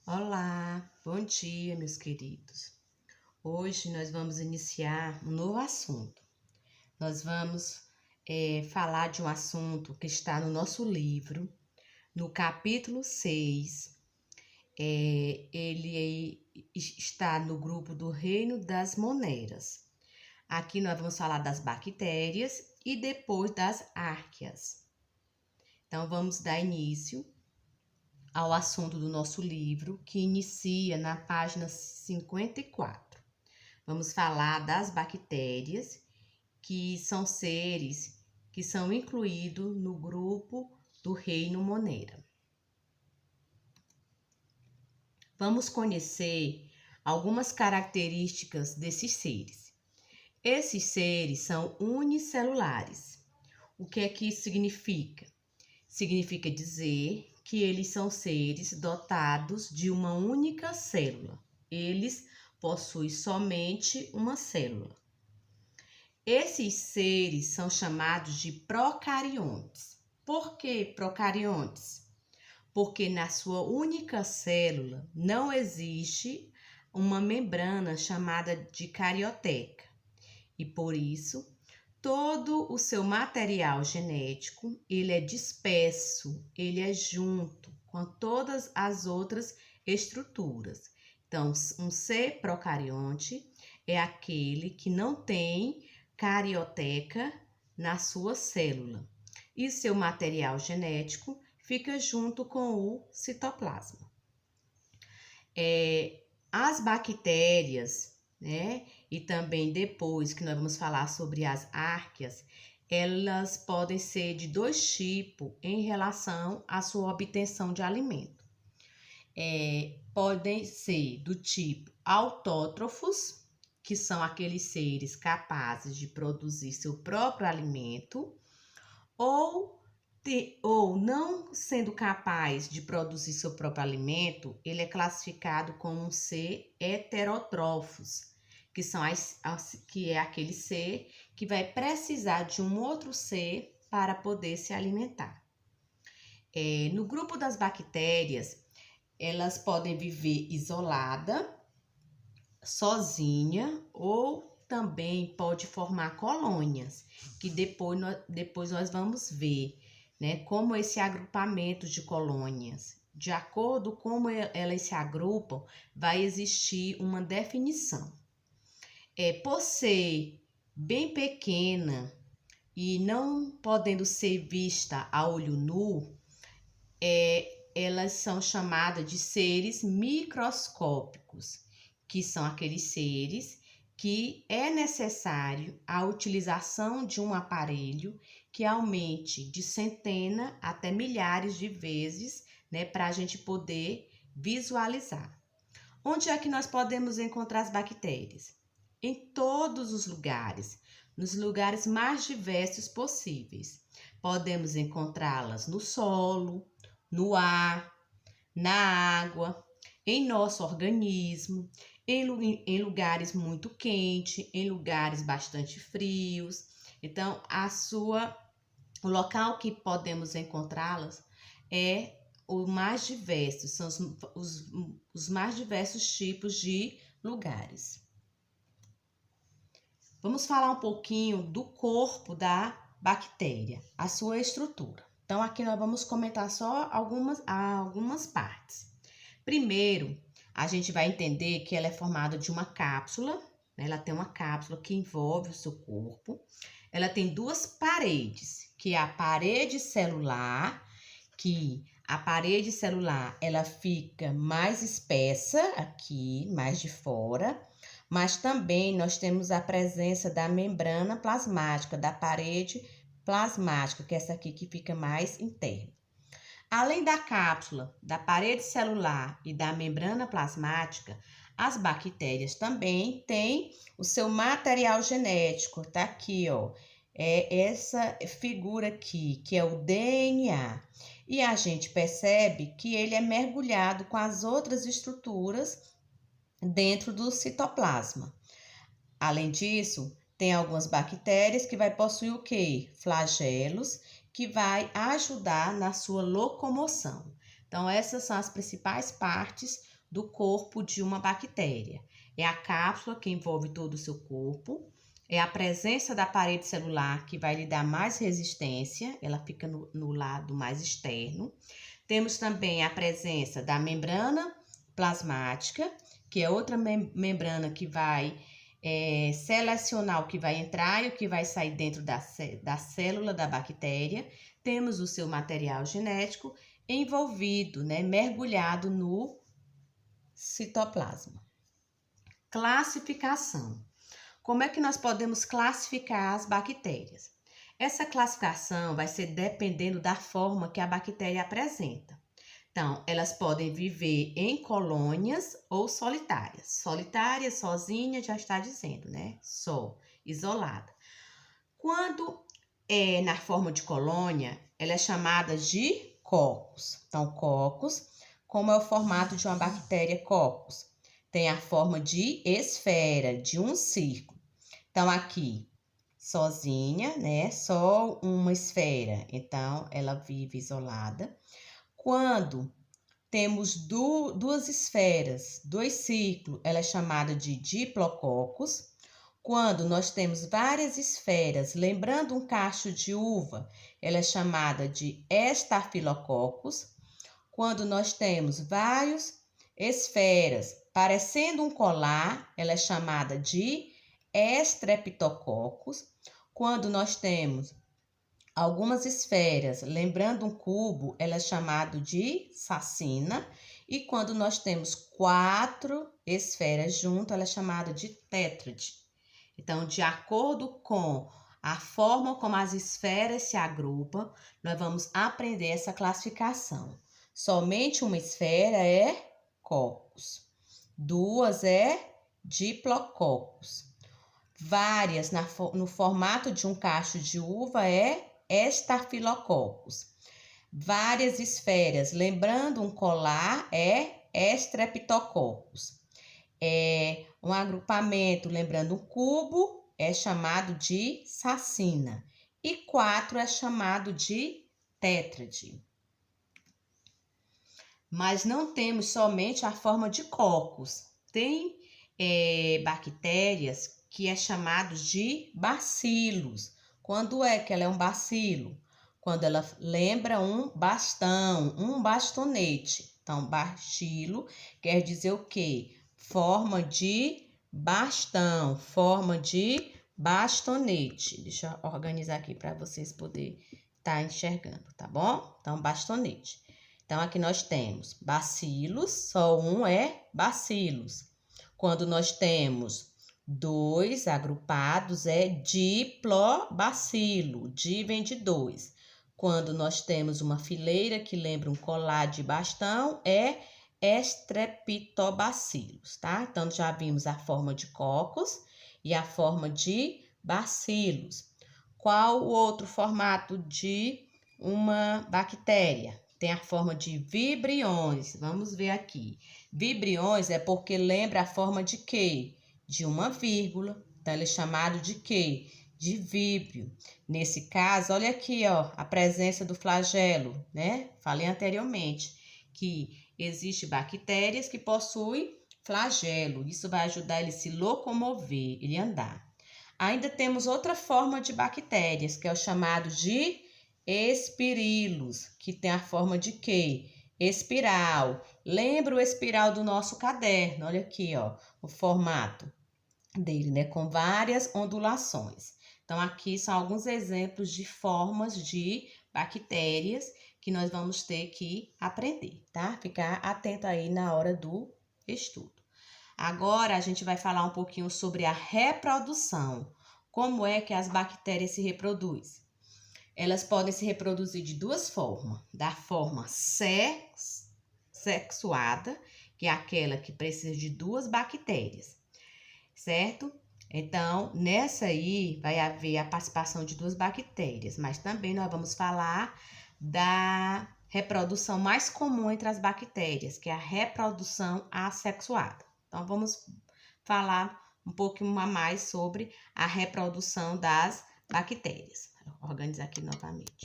Olá, bom dia, meus queridos. Hoje nós vamos iniciar um novo assunto. Nós vamos falar de um assunto que está no nosso livro, no capítulo 6. Ele está no grupo do Reino das Moneras. Aqui nós vamos falar das bactérias e depois das árqueas. Então, vamos dar início ao assunto do nosso livro, que inicia na página 54. Vamos falar das bactérias, que são seres que são incluídos no grupo do Reino Monera. Vamos conhecer algumas características desses seres. Esses seres são unicelulares. O que é que isso significa? Significa dizer que eles são seres dotados de uma única célula. Eles possuem somente uma célula. Esses seres são chamados de procariontes. Por que procariontes? Porque na sua única célula não existe uma membrana chamada de carioteca. E por isso, todo o seu material genético, ele é disperso, ele é junto com todas as outras estruturas. Então, um ser procarionte é aquele que não tem carioteca na sua célula. E seu material genético fica junto com o citoplasma. As bactérias, e também depois que nós vamos falar sobre as árqueas, elas podem ser de dois tipos em relação à sua obtenção de alimento. Podem ser do tipo autótrofos, que são aqueles seres capazes de produzir seu próprio alimento, ou não sendo capaz de produzir seu próprio alimento, ele é classificado como um ser heterótrofos, que é aquele ser que vai precisar de um outro ser para poder se alimentar. No grupo das bactérias, elas podem viver isolada, sozinha, ou também pode formar colônias, que depois nós vamos ver, como esse agrupamento de colônias, de acordo com como elas se agrupam, vai existir uma definição. Por ser bem pequena e não podendo ser vista a olho nu, elas são chamadas de seres microscópicos, que são aqueles seres que é necessário a utilização de um aparelho que aumente de centenas até milhares de vezes, para a gente poder visualizar. Onde é que nós podemos encontrar as bactérias? Em todos os lugares, nos lugares mais diversos possíveis. Podemos encontrá-las no solo, no ar, na água, em nosso organismo, em lugares muito quentes, em lugares bastante frios. Então, o local que podemos encontrá-las é o mais diverso, são os mais diversos tipos de lugares. Vamos falar um pouquinho do corpo da bactéria, a sua estrutura. Então, aqui nós vamos comentar só algumas partes. Primeiro, a gente vai entender que ela é formada de uma cápsula, ela tem uma cápsula que envolve o seu corpo. Ela tem duas paredes, que é a parede celular, ela fica mais espessa aqui, mais de fora, mas também nós temos a presença da membrana plasmática, da parede plasmática, que é essa aqui que fica mais interna. Além da cápsula, da parede celular e da membrana plasmática, as bactérias também têm o seu material genético, tá aqui, ó. É essa figura aqui, que é o DNA. E a gente percebe que ele é mergulhado com as outras estruturas dentro do citoplasma. Além disso, tem algumas bactérias que vai possuir o quê? Flagelos, que vai ajudar na sua locomoção. Então, essas são as principais partes do corpo de uma bactéria. É a cápsula que envolve todo o seu corpo, é a presença da parede celular que vai lhe dar mais resistência, ela fica no lado mais externo. Temos também a presença da membrana plasmática, que é outra membrana que vai selecionar o que vai entrar e o que vai sair dentro da célula da bactéria. Temos o seu material genético envolvido, né, mergulhado no citoplasma. Classificação. Como é que nós podemos classificar as bactérias? Essa classificação vai ser dependendo da forma que a bactéria apresenta. Então, elas podem viver em colônias ou solitárias. Solitária, sozinha, já está dizendo, né? Só, isolada. Quando é na forma de colônia, ela é chamada de cocos. Então, cocos, como é o formato de uma bactéria cocos? Tem a forma de esfera, de um círculo. Então, aqui, sozinha, né? Só uma esfera. Então, ela vive isolada. Quando temos duas esferas, dois círculos, ela é chamada de diplococos. Quando nós temos várias esferas, lembrando um cacho de uva, ela é chamada de estafilococos. Quando nós temos várias esferas parecendo um colar, ela é chamada de estreptococos. Quando nós temos algumas esferas, lembrando um cubo, ela é chamada de sacina. E quando nós temos 4 esferas juntas, ela é chamada de tétrade. Então, de acordo com a forma como as esferas se agrupam, nós vamos aprender essa classificação. Somente uma esfera é cocos, 2 é diplococos. Várias no formato de um cacho de uva é estafilococos. Várias esferas, lembrando um colar, é estreptococos. Um agrupamento, lembrando um cubo, é chamado de sacina. E 4 é chamado de tétrade. Mas não temos somente a forma de cocos. Tem bactérias que é chamado de bacilos. Quando é que ela é um bacilo? Quando ela lembra um bastão, um bastonete. Então, bacilo quer dizer o quê? Forma de bastão, forma de bastonete. Deixa eu organizar aqui para vocês poderem estar enxergando, tá bom? Então, bastonete. Então, aqui nós temos bacilos, só um é bacilos. Quando nós temos 2 agrupados, é diplobacilo, di vem de 2. Quando nós temos uma fileira que lembra um colar de bastão, é estreptobacilos, tá? Então, já vimos a forma de cocos e a forma de bacilos. Qual o outro formato de uma bactéria? Tem a forma de vibriões. Vamos ver aqui. Vibriões é porque lembra a forma de quê? De uma vírgula. Então, ele é chamado de quê? De víbrio. Nesse caso, olha aqui, ó, a presença do flagelo, né? Falei anteriormente que existe bactérias que possuem flagelo. Isso vai ajudar ele a se locomover, ele andar. Ainda temos outra forma de bactérias, que é o chamado de espirilos, que tem a forma de quê? Espiral. Lembra o espiral do nosso caderno? Olha aqui, ó, o formato dele, né? Com várias ondulações. Então, aqui são alguns exemplos de formas de bactérias que nós vamos ter que aprender, tá? Ficar atento aí na hora do estudo. Agora, a gente vai falar um pouquinho sobre a reprodução. Como é que as bactérias se reproduzem? Elas podem se reproduzir de duas formas. Da forma sexuada, que é aquela que precisa de 2 bactérias, certo? Então, nessa aí vai haver a participação de 2 bactérias, mas também nós vamos falar da reprodução mais comum entre as bactérias, que é a reprodução assexuada. Então, vamos falar um pouquinho a mais sobre a reprodução das bactérias. Vou organizar aqui novamente.